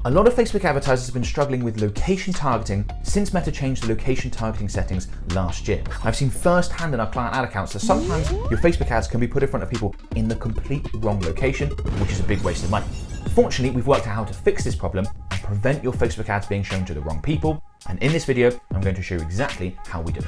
A lot of Facebook advertisers have been struggling with location targeting since Meta changed the location targeting settings last year. I've seen firsthand in our client ad accounts that sometimes your Facebook ads can be put in front of people in the complete wrong location, which is a big waste of money. Fortunately, we've worked out how to fix this problem and prevent your Facebook ads being shown to the wrong people. And in this video, I'm going to show you exactly how we do it.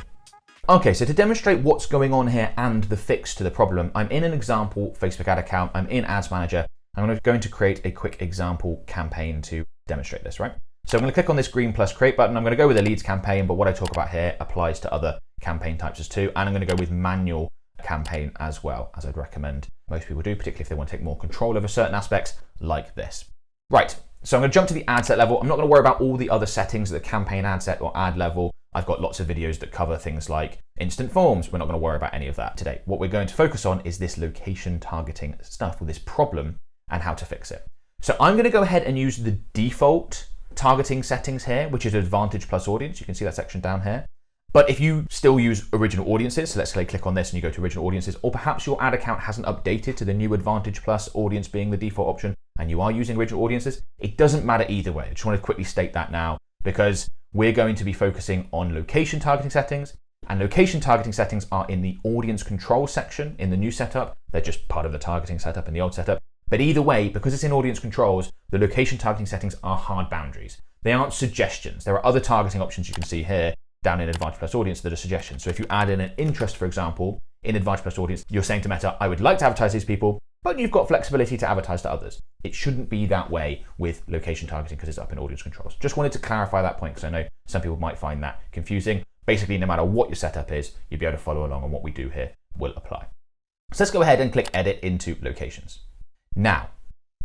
Okay, so to demonstrate what's going on here and the fix to the problem, I'm in an example Facebook ad account. I'm in Ads Manager. I'm going to create a quick example campaign to demonstrate this, right? So I'm going to click on this green plus create button. I'm going to go with a leads campaign, but what I talk about here applies to other campaign types as too. And I'm going to go with manual campaign as well, as I'd recommend most people do, particularly if they want to take more control over certain aspects like this. Right, so I'm going to jump to the ad set level. I'm not going to worry about all the other settings at the campaign ad set or ad level. I've got lots of videos that cover things like instant forms. We're not going to worry about any of that today. What we're going to focus on is this location targeting stuff, or this problem, and how to fix it. So I'm going to go ahead and use the default targeting settings here, which is Advantage plus Audience. You can see that section down here. But if you still use original audiences, so let's say click on this and you go to original audiences, or perhaps your ad account hasn't updated to the new Advantage plus Audience being the default option, and you are using original audiences, it doesn't matter either way. I just want to quickly state that now, because we're going to be focusing on location targeting settings, and location targeting settings are in the audience control section in the new setup. They're just part of the targeting setup in the old setup. But either way, because it's in audience controls, the location targeting settings are hard boundaries. They aren't suggestions. There are other targeting options you can see here down in Advantage plus Audience that are suggestions. So if you add in an interest, for example, in Advantage plus Audience, you're saying to Meta, I would like to advertise these people, but you've got flexibility to advertise to others. It shouldn't be that way with location targeting because it's up in audience controls. Just wanted to clarify that point because I know some people might find that confusing. Basically, no matter what your setup is, you'll be able to follow along, and what we do here will apply. So let's go ahead and click Edit into Locations. Now,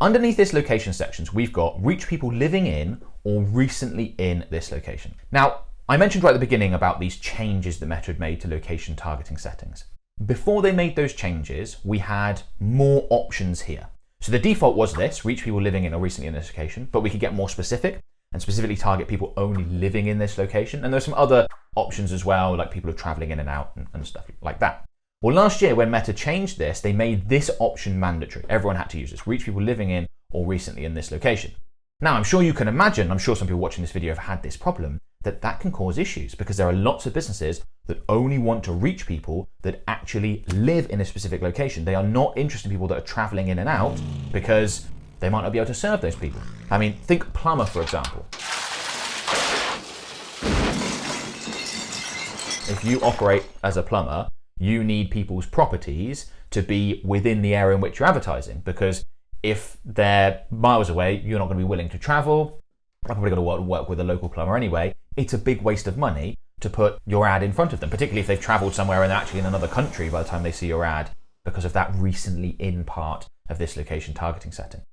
underneath this location sections, we've got reach people living in or recently in this location. Now, I mentioned right at the beginning about these changes that Meta had made to location targeting settings. Before they made those changes, we had more options here. So the default was this, reach people living in or recently in this location, but we could get more specific and specifically target people only living in this location. And there's some other options as well, like people who are traveling in and out and stuff like that. Well, last year when Meta changed this, they made this option mandatory. Everyone had to use this, reach people living in or recently in this location. Now, I'm sure you can imagine, I'm sure some people watching this video have had this problem, that can cause issues because there are lots of businesses that only want to reach people that actually live in a specific location. They are not interested in people that are traveling in and out because they might not be able to serve those people. I mean, think plumber, for example. If you operate as a plumber, you need people's properties to be within the area in which you're advertising, because if they're miles away, you're not going to be willing to travel. I'm probably going to work with a local plumber anyway. It's a big waste of money to put your ad in front of them, particularly if they've traveled somewhere and they're actually in another country by the time they see your ad because of that recently in part of this location targeting setting.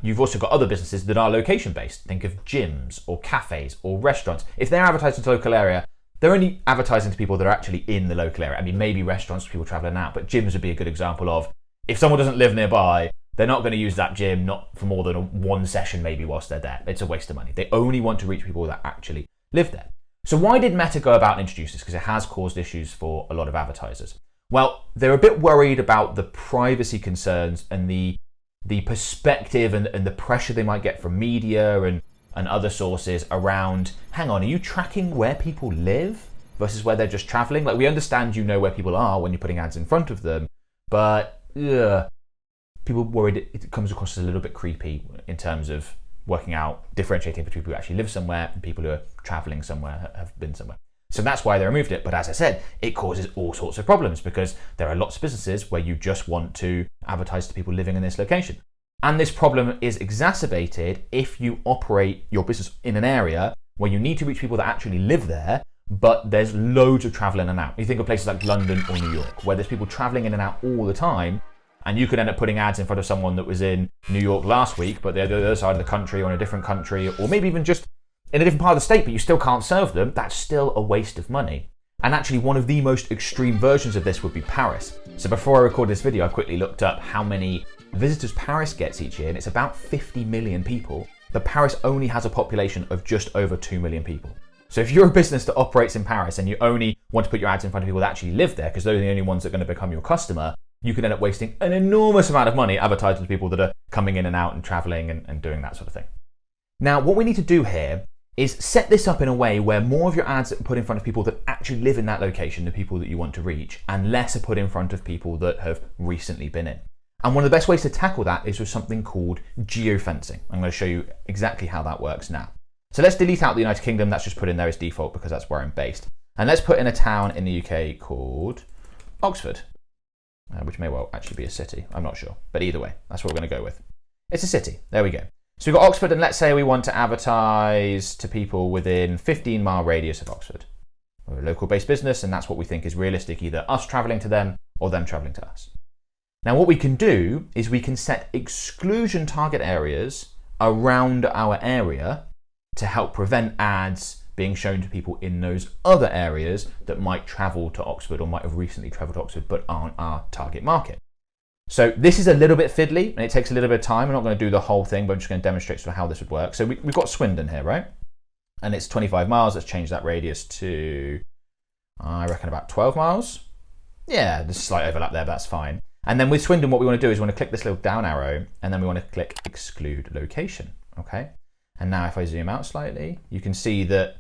You've also got other businesses that are location based. Think of gyms or cafes or restaurants. If they're advertising to the local area, they're only advertising to people that are actually in the local area. I mean, maybe restaurants, people traveling out, but gyms would be a good example of, if someone doesn't live nearby, they're not going to use that gym, not for more than one session maybe whilst they're there. It's a waste of money. They only want to reach people that actually live there. So why did Meta go about and introduce this? Because it has caused issues for a lot of advertisers. Well, they're a bit worried about the privacy concerns and the perspective and the pressure they might get from media and other sources around, hang on, are you tracking where people live versus where they're just traveling? Like, we understand you know where people are when you're putting ads in front of them, but people worried it comes across as a little bit creepy in terms of working out, differentiating between people who actually live somewhere and people who are traveling somewhere, have been somewhere. So that's why they removed it. But as I said, it causes all sorts of problems because there are lots of businesses where you just want to advertise to people living in this location. And this problem is exacerbated if you operate your business in an area where you need to reach people that actually live there, but there's loads of travel in and out. You think of places like London or New York, where there's people traveling in and out all the time, and you could end up putting ads in front of someone that was in New York last week, but they're the other side of the country or in a different country, or maybe even just in a different part of the state, but you still can't serve them. That's still a waste of money. And actually, one of the most extreme versions of this would be Paris. So before I recorded this video, I quickly looked up how many visitors Paris gets each year, and it's about 50 million people. But Paris only has a population of just over 2 million people. So if you're a business that operates in Paris and you only want to put your ads in front of people that actually live there, because those are the only ones that are going to become your customer, you could end up wasting an enormous amount of money advertising to people that are coming in and out and traveling and doing that sort of thing. Now, what we need to do here is set this up in a way where more of your ads are put in front of people that actually live in that location, the people that you want to reach, and less are put in front of people that have recently been in. And one of the best ways to tackle that is with something called geofencing. I'm going to show you exactly how that works now. So let's delete out the United Kingdom. That's just put in there as default because that's where I'm based. And let's put in a town in the UK called Oxford, which may well actually be a city. I'm not sure. But either way, that's what we're going to go with. It's a city. There we go. So we've got Oxford, and let's say we want to advertise to people within 15-mile radius of Oxford. We're a local-based business, and that's what we think is realistic, either us travelling to them or them travelling to us. Now, what we can do is we can set exclusion target areas around our area to help prevent ads being shown to people in those other areas that might travel to Oxford or might have recently travelled to Oxford but aren't our target market. So this is a little bit fiddly and it takes a little bit of time. I'm not going to do the whole thing, but I'm just going to demonstrate sort of how this would work. So we've got Swindon here, right? And it's 25 miles. Let's change that radius to, I reckon, about 12 miles. Yeah, there's a slight overlap there, but that's fine. And then with Swindon, what we want to do is we want to click this little down arrow and then we want to click exclude location, okay? And now if I zoom out slightly, you can see that,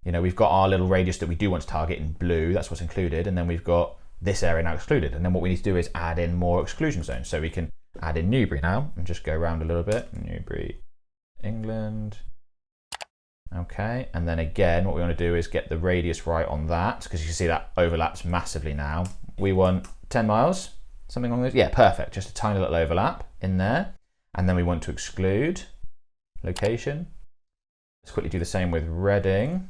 we've got our little radius that we do want to target in blue. That's what's included. And then we've got this area now excluded. And then what we need to do is add in more exclusion zones. So we can add in Newbury now and just go around a little bit. Newbury, England. Okay. And then again, what we want to do is get the radius right on that because you can see that overlaps massively now. We want 10 miles, something along those. Yeah, perfect. Just a tiny little overlap in there. And then we want to exclude location. Let's quickly do the same with Reading.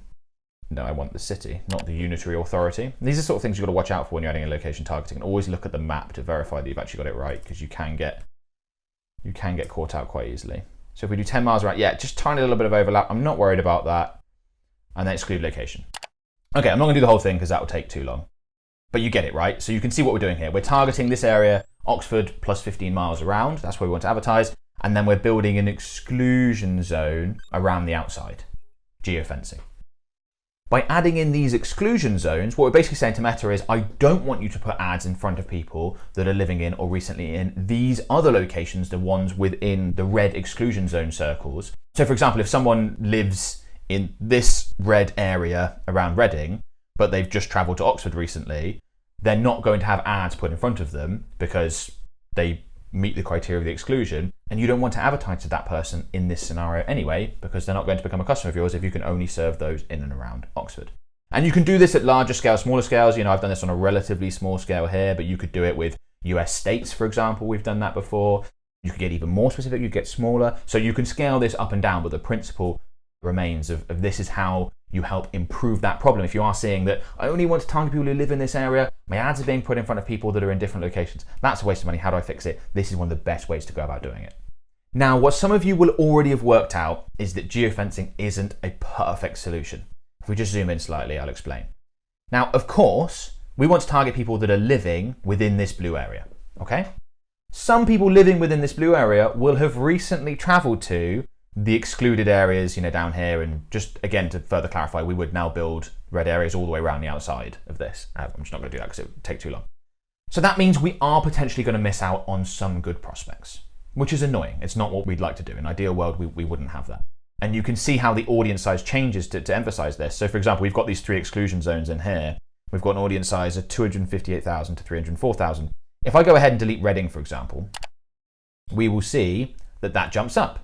No, I want the city, not the unitary authority. And these are sort of things you've got to watch out for when you're adding in location targeting. And always look at the map to verify that you've actually got it right because you can get caught out quite easily. So if we do 10 miles around, yeah, just tiny little bit of overlap. I'm not worried about that. And then exclude location. Okay, I'm not going to do the whole thing because that will take too long. But you get it, right? So you can see what we're doing here. We're targeting this area, Oxford plus 15 miles around. That's where we want to advertise. And then we're building an exclusion zone around the outside, geofencing. By adding in these exclusion zones, what we're basically saying to Meta is, I don't want you to put ads in front of people that are living in or recently in these other locations, the ones within the red exclusion zone circles. So for example, if someone lives in this red area around Reading, but they've just travelled to Oxford recently, they're not going to have ads put in front of them because they meet the criteria of the exclusion, and you don't want to advertise to that person in this scenario anyway because they're not going to become a customer of yours if you can only serve those in and around Oxford. And you can do this at larger scales, smaller scales. I've done this on a relatively small scale here, but you could do it with US states, for example. We've done that before. You could get even more specific, you get smaller. So you can scale this up and down, but the principle remains of this is how you help improve that problem. If you are seeing that I only want to target people who live in this area, my ads are being put in front of people that are in different locations, that's a waste of money. How do I fix it? This is one of the best ways to go about doing it. Now, what some of you will already have worked out is that geofencing isn't a perfect solution. If we just zoom in slightly, I'll explain. Now, of course, we want to target people that are living within this blue area, okay? Some people living within this blue area will have recently traveled to the excluded areas, down here. And just again, to further clarify, we would now build red areas all the way around the outside of this. I'm just not going to do that because it would take too long. So that means we are potentially going to miss out on some good prospects, which is annoying. It's not what we'd like to do. In an ideal world, we wouldn't have that. And you can see how the audience size changes to emphasize this. So for example, we've got these 3 exclusion zones in here. We've got an audience size of 258,000 to 304,000. If I go ahead and delete Reading, for example, we will see that jumps up.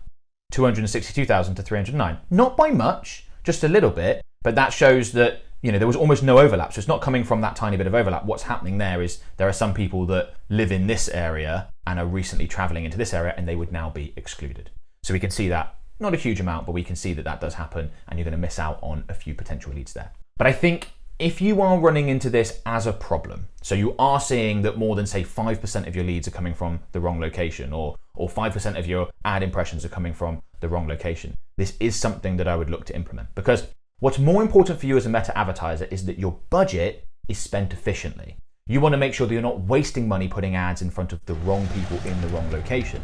262,000 to 309. Not by much, just a little bit, but that shows that there was almost no overlap. So it's not coming from that tiny bit of overlap. What's happening there is there are some people that live in this area and are recently traveling into this area and they would now be excluded. So we can see that, not a huge amount, but we can see that does happen and you're going to miss out on a few potential leads there. But I think if you are running into this as a problem, so you are seeing that more than say 5% of your leads are coming from the wrong location or 5% of your ad impressions are coming from the wrong location, this is something that I would look to implement. Because what's more important for you as a meta advertiser is that your budget is spent efficiently. You want to make sure that you're not wasting money putting ads in front of the wrong people in the wrong location.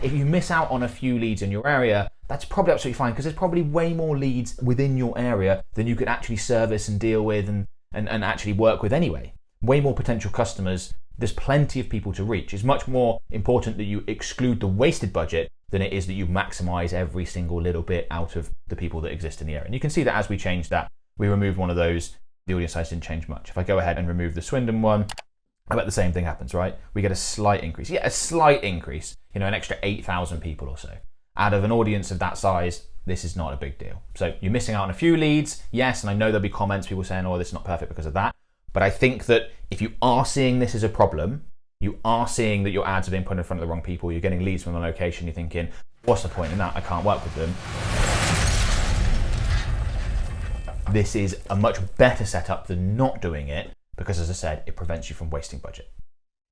If you miss out on a few leads in your area, that's probably absolutely fine because there's probably way more leads within your area than you could actually service and deal with and actually work with anyway. Way more potential customers. There's plenty of people to reach. It's much more important that you exclude the wasted budget than it is that you maximize every single little bit out of the people that exist in the area. And you can see that as we change that, we removed one of those, the audience size didn't change much. If I go ahead and remove the Swindon one, I bet the same thing happens, right? We get a slight increase. Yeah, a slight increase, an extra 8,000 people or so. Out of an audience of that size, this is not a big deal. So you're missing out on a few leads, yes, and I know there'll be comments, people saying, oh, this is not perfect because of that. But I think that if you are seeing this as a problem, you are seeing that your ads are being put in front of the wrong people, you're getting leads from the location, you're thinking, what's the point in that? I can't work with them. This is a much better setup than not doing it because, as I said, it prevents you from wasting budget.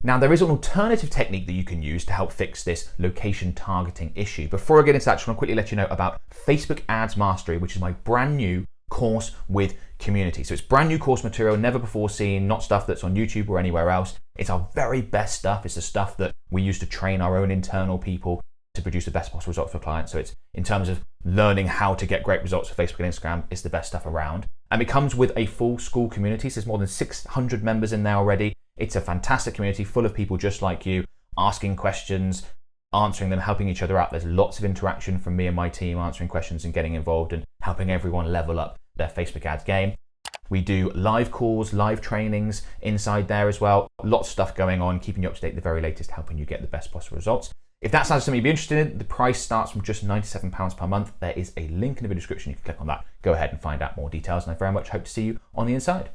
Now, there is an alternative technique that you can use to help fix this location targeting issue. Before I get into that, I just want to quickly let you know about Facebook Ads Mastery, which is my brand new course with community. So it's brand new course material, never before seen, not stuff that's on YouTube or anywhere else. It's our very best stuff. It's the stuff that we use to train our own internal people to produce the best possible results for clients. So it's in terms of learning how to get great results for Facebook and Instagram, it's the best stuff around. And it comes with a full school community. So there's more than 600 members in there already. It's a fantastic community full of people just like you, asking questions, answering them, helping each other out. There's lots of interaction from me and my team answering questions and getting involved and helping everyone level up their Facebook ads game. We do live calls, live trainings inside there as well. Lots of stuff going on, keeping you up to date, the very latest, helping you get the best possible results. If that sounds something you'd be interested in, the price starts from just £97 per month. There is a link in the video description. You can click on that. Go ahead and find out more details. And I very much hope to see you on the inside.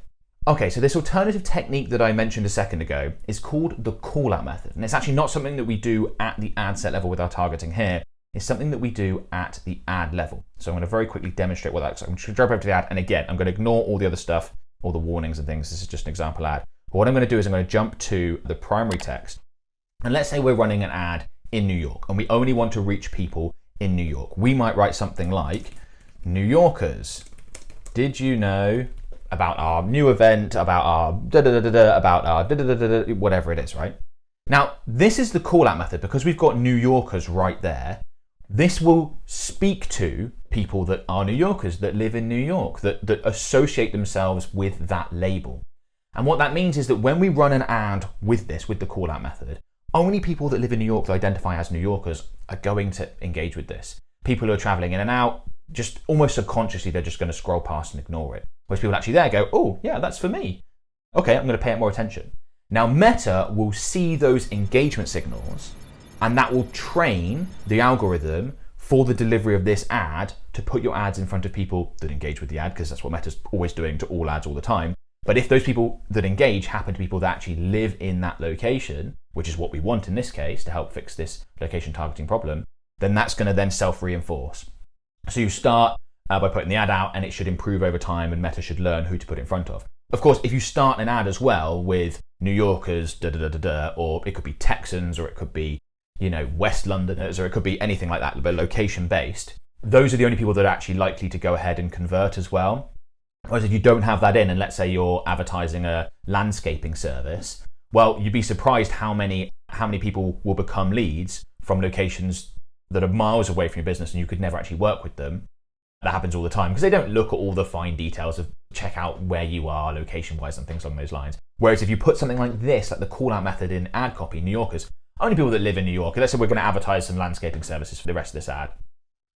Okay, so this alternative technique that I mentioned a second ago is called the call-out method. And it's actually not something that we do at the ad set level with our targeting here. It's something that we do at the ad level. So I'm going to very quickly demonstrate what that looks like. I'm just going to jump over to the ad. And again, I'm going to ignore all the other stuff, all the warnings and things. This is just an example ad. But what I'm going to do is I'm going to jump to the primary text. And let's say we're running an ad in New York and we only want to reach people in New York. We might write something like, New Yorkers, did you know about our new event, about our about our whatever it is, right? Now, this is the call-out method because we've got New Yorkers right there. This will speak to people that are New Yorkers, that live in New York, that associate themselves with that label. And what that means is that when we run an ad with this, with the call-out method, only people that live in New York that identify as New Yorkers are going to engage with this. People who are traveling in and out, just almost subconsciously, they're just going to scroll past and ignore it. Whereas people actually there go, oh, yeah, that's for me. Okay, I'm going to pay it more attention. Now, Meta will see those engagement signals, and that will train the algorithm for the delivery of this ad to put your ads in front of people that engage with the ad, because that's what Meta's always doing to all ads all the time. But if those people that engage happen to be people that actually live in that location, which is what we want in this case to help fix this location targeting problem, then that's going to then self-reinforce. So you start by putting the ad out and it should improve over time and Meta should learn who to put it in front of. Of course, if you start an ad as well with New Yorkers, or it could be Texans, or it could be, West Londoners, or it could be anything like that, but location-based, those are the only people that are actually likely to go ahead and convert as well. Whereas if you don't have that in, and let's say you're advertising a landscaping service, well, you'd be surprised how many people will become leads from locations that are miles away from your business and you could never actually work with them. That happens all the time because they don't look at all the fine details of check out where you are location-wise and things along those lines. Whereas if you put something like this, like the call-out method in ad copy, New Yorkers, only people that live in New York, let's say we're going to advertise some landscaping services for the rest of this ad,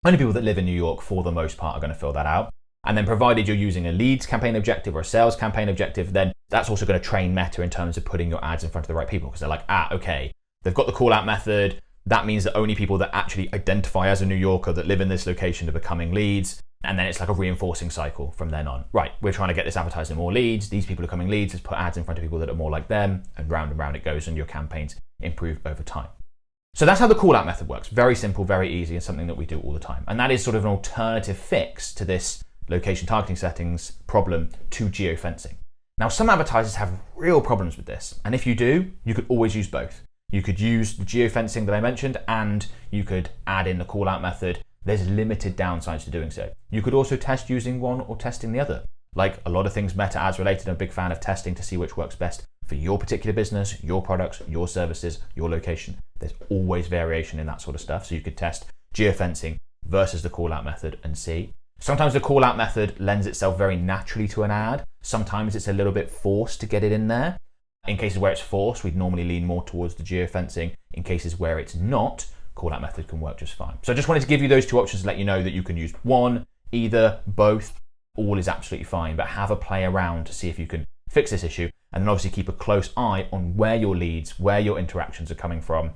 only people that live in New York for the most part are going to fill that out. And then provided you're using a leads campaign objective or a sales campaign objective, then that's also going to train Meta in terms of putting your ads in front of the right people because they're like, okay, they've got the call-out method. That means that only people that actually identify as a New Yorker that live in this location are becoming leads. And then it's like a reinforcing cycle from then on. Right, we're trying to get this advertising more leads. These people are coming leads. Let's put ads in front of people that are more like them. And round it goes and your campaigns improve over time. So that's how the call-out method works. Very simple, very easy, and something that we do all the time. And that is sort of an alternative fix to this location targeting settings problem to geofencing. Now, some advertisers have real problems with this. And if you do, you could always use both. You could use the geofencing that I mentioned, and you could add in the call-out method. There's limited downsides to doing so. You could also test using one or testing the other. Like a lot of things Meta ads related, I'm a big fan of testing to see which works best for your particular business, your products, your services, your location. There's always variation in that sort of stuff. So you could test geofencing versus the call-out method and see. Sometimes the call-out method lends itself very naturally to an ad. Sometimes it's a little bit forced to get it in there. In cases where it's forced, we'd normally lean more towards the geofencing. In cases where it's not, call out method can work just fine. So I just wanted to give you those two options to let you know that you can use one, either, both, all is absolutely fine, but have a play around to see if you can fix this issue. And then obviously keep a close eye on where your leads, where your interactions are coming from,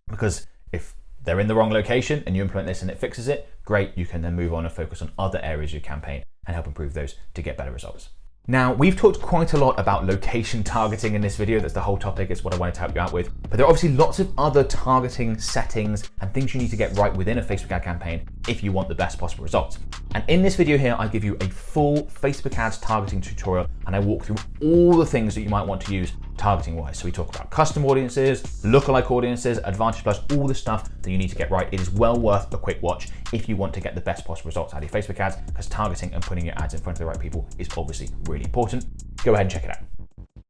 because if they're in the wrong location and you implement this and it fixes it, great, you can then move on and focus on other areas of your campaign and help improve those to get better results. Now, we've talked quite a lot about location targeting in this video. That's the whole topic. It's what I wanted to help you out with. But there are obviously lots of other targeting settings and things you need to get right within a Facebook ad campaign if you want the best possible results. And in this video here, I give you a full Facebook ads targeting tutorial, and I walk through all the things that you might want to use targeting wise. So we talk about custom audiences, lookalike audiences, Advantage Plus, all the stuff that you need to get right. It is well worth a quick watch if you want to get the best possible results out of your Facebook ads, because targeting and putting your ads in front of the right people is obviously really important. Go ahead and check it out.